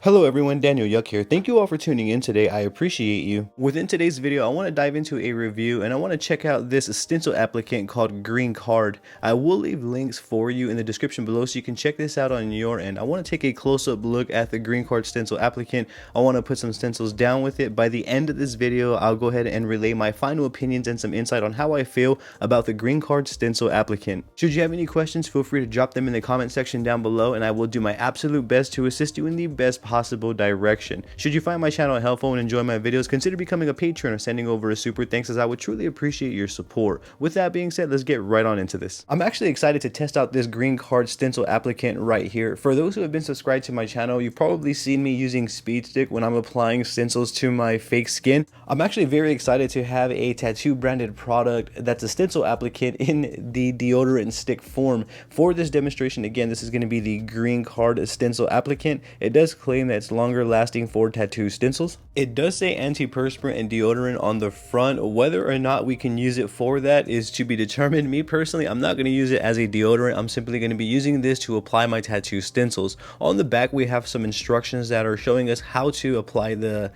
Hello everyone, Daniel Yuck here. Thank you all for tuning in today. I appreciate you. Within today's video, I want to dive into a review and I want to check out this stencil applicant called Green Card. I will leave links for you in the description below so you can check this out on your end. I want to take a close-up look at the Green Card stencil applicant. I want to put some stencils down with it. By the end of this video, I'll go ahead and relay my final opinions and some insight on how I feel about the Green Card stencil applicant. Should you have any questions, feel free to drop them in the comment section down below and I will do my absolute best to assist you in the best possible direction. Should you find my channel helpful and enjoy my videos, consider becoming a patron or sending over a super thanks, as I would truly appreciate your support. With that being said, let's get right on into this. I'm actually excited to test out this Green Card stencil applicant right here. For those who have been subscribed to my channel, you've probably seen me using Speed Stick when I'm applying stencils to my fake skin. I'm actually very excited to have a tattoo branded product that's a stencil applicant in the deodorant stick form. For this demonstration, again, this is going to be the Green Card stencil applicant. It does claim that it's longer lasting for tattoo stencils. It does say antiperspirant and deodorant on the front. Whether or not we can use it for that is to be determined. Me personally, I'm not going to use it as a deodorant. I'm simply going to be using this to apply my tattoo stencils. On the back, we have some instructions that are showing us how to apply the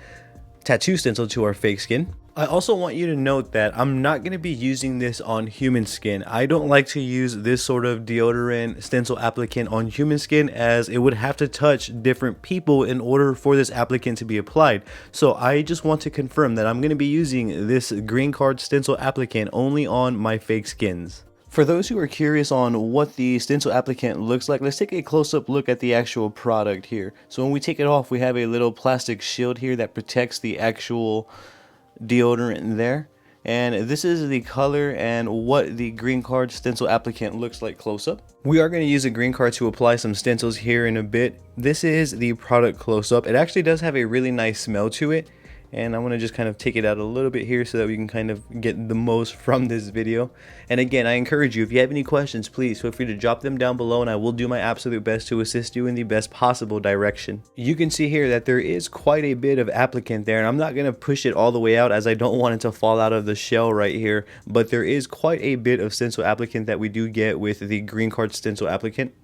tattoo stencil to our fake skin. I also want you to note that I'm not going to be using this on human skin. I don't like to use this sort of deodorant stencil applicant on human skin, as it would have to touch different people in order for this applicant to be applied. So I just want to confirm that I'm going to be using this Green Card stencil applicant only on my fake skins. For those who are curious on what the stencil applicant looks like, let's take a close-up look at the actual product here. So when we take it off, we have a little plastic shield here that protects the actual deodorant there, and this is the color and what the Green Card stencil applicant looks like close up. We are going to use a Green Card to apply some stencils here in a bit. This is the product close up. It actually does have a really nice smell to it, and I want to just kind of take it out a little bit here so that we can kind of get the most from this video. And again, I encourage you, if you have any questions, please feel free to drop them down below and I will do my absolute best to assist you in the best possible direction. You can see here that there is quite a bit of applicant there, and I'm not going to push it all the way out as I don't want it to fall out of the shell right here, but there is quite a bit of stencil applicant that we do get with the Green Card stencil applicant.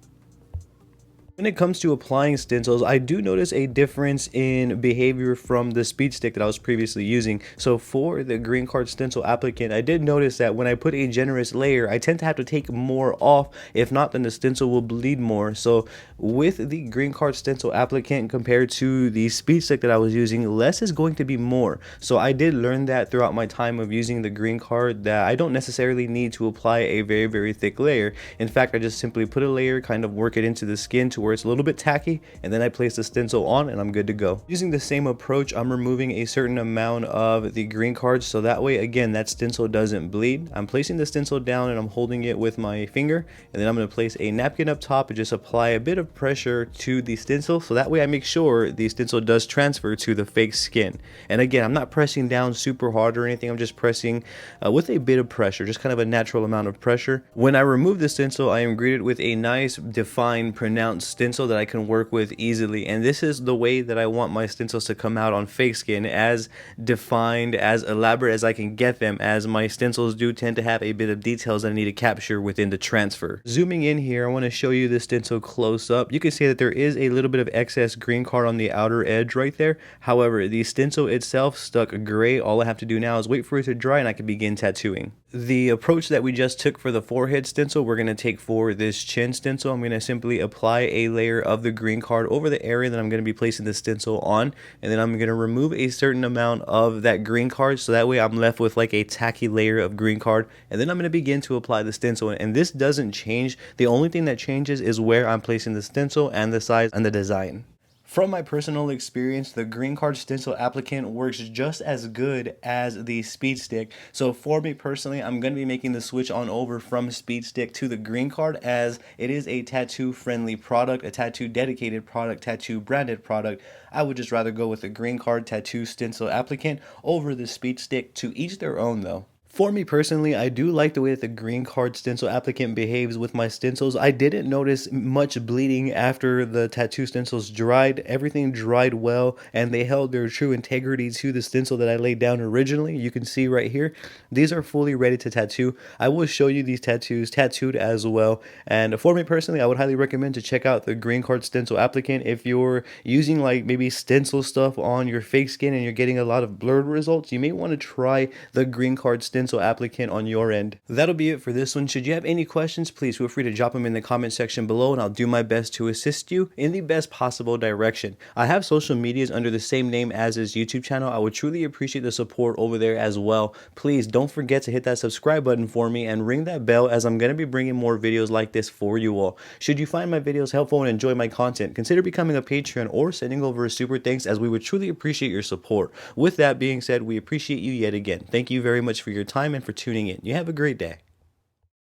When it comes to applying stencils, I do notice a difference in behavior from the Speed Stick that I was previously using. So for the Green Card stencil applicant, I did notice that when I put a generous layer, I tend to have to take more off. If not, then the stencil will bleed more. So with the Green Card stencil applicant compared to the Speed Stick that I was using, less is going to be more. So I did learn that throughout my time of using the Green Card, that I don't necessarily need to apply a very thick layer. In fact, I just simply put a layer, kind of work it into the skin to where it's a little bit tacky, and then I place the stencil on and I'm good to go. Using the same approach, I'm removing a certain amount of the Green Card so that way, again, that stencil doesn't bleed. I'm placing the stencil down and I'm holding it with my finger, and then I'm going to place a napkin up top and just apply a bit of pressure to the stencil so that way I make sure the stencil does transfer to the fake skin. And again, I'm not pressing down super hard or anything. I'm just pressing with a bit of pressure, just kind of a natural amount of pressure. When I remove the stencil, I am greeted with a nice defined pronounced stencil that I can work with easily, and this is the way that I want my stencils to come out on fake skin, as defined, as elaborate as I can get them, as my stencils do tend to have a bit of details that I need to capture within the transfer. Zooming in here, I want to show you the stencil close up. You can see that there is a little bit of excess Green Card on the outer edge right there. However, the stencil itself stuck gray. All I have to do now is wait for it to dry and I can begin tattooing. The approach that we just took for the forehead stencil, we're going to take for this chin stencil. I'm going to simply apply a layer of the Green Card over the area that I'm going to be placing the stencil on, and then I'm going to remove a certain amount of that Green Card so that way I'm left with like a tacky layer of Green Card, and then I'm going to begin to apply the stencil. And this doesn't change. The only thing that changes is where I'm placing the stencil and the size and the design. From my personal experience, the Green Card stencil applicant works just as good as the Speed Stick. So for me personally, I'm going to be making the switch on over from Speed Stick to the Green Card, as it is a tattoo friendly product, a tattoo dedicated product, tattoo branded product. I would just rather go with the Green Card tattoo stencil applicant over the Speed Stick. To each their own though. For me personally, I do like the way that the green card stencil applicant behaves with my stencils. I didn't notice much bleeding after the tattoo stencils dried. Everything dried well and they held their true integrity to the stencil that I laid down originally. You can see right here, these are fully ready to tattoo. I will show you these tattoos tattooed as well. And for me personally, I would highly recommend to check out the green card stencil applicant if you're using like maybe stencil stuff on your fake skin and you're getting a lot of blurred results. You may want to try the green card stencil applicant on your end. That'll be it for this one. Should you have any questions, please feel free to drop them in the comment section below and I'll do my best to assist you in the best possible direction. I have social medias under the same name as this YouTube channel. I would truly appreciate the support over there as well. Please don't forget to hit that subscribe button for me and ring that bell, as I'm going to be bringing more videos like this for you all. Should you find my videos helpful and enjoy my content, consider becoming a Patreon or sending over a super thanks, as we would truly appreciate your support. With that being said, we appreciate you yet again. Thank you very much for your time and for tuning in. You have a great day.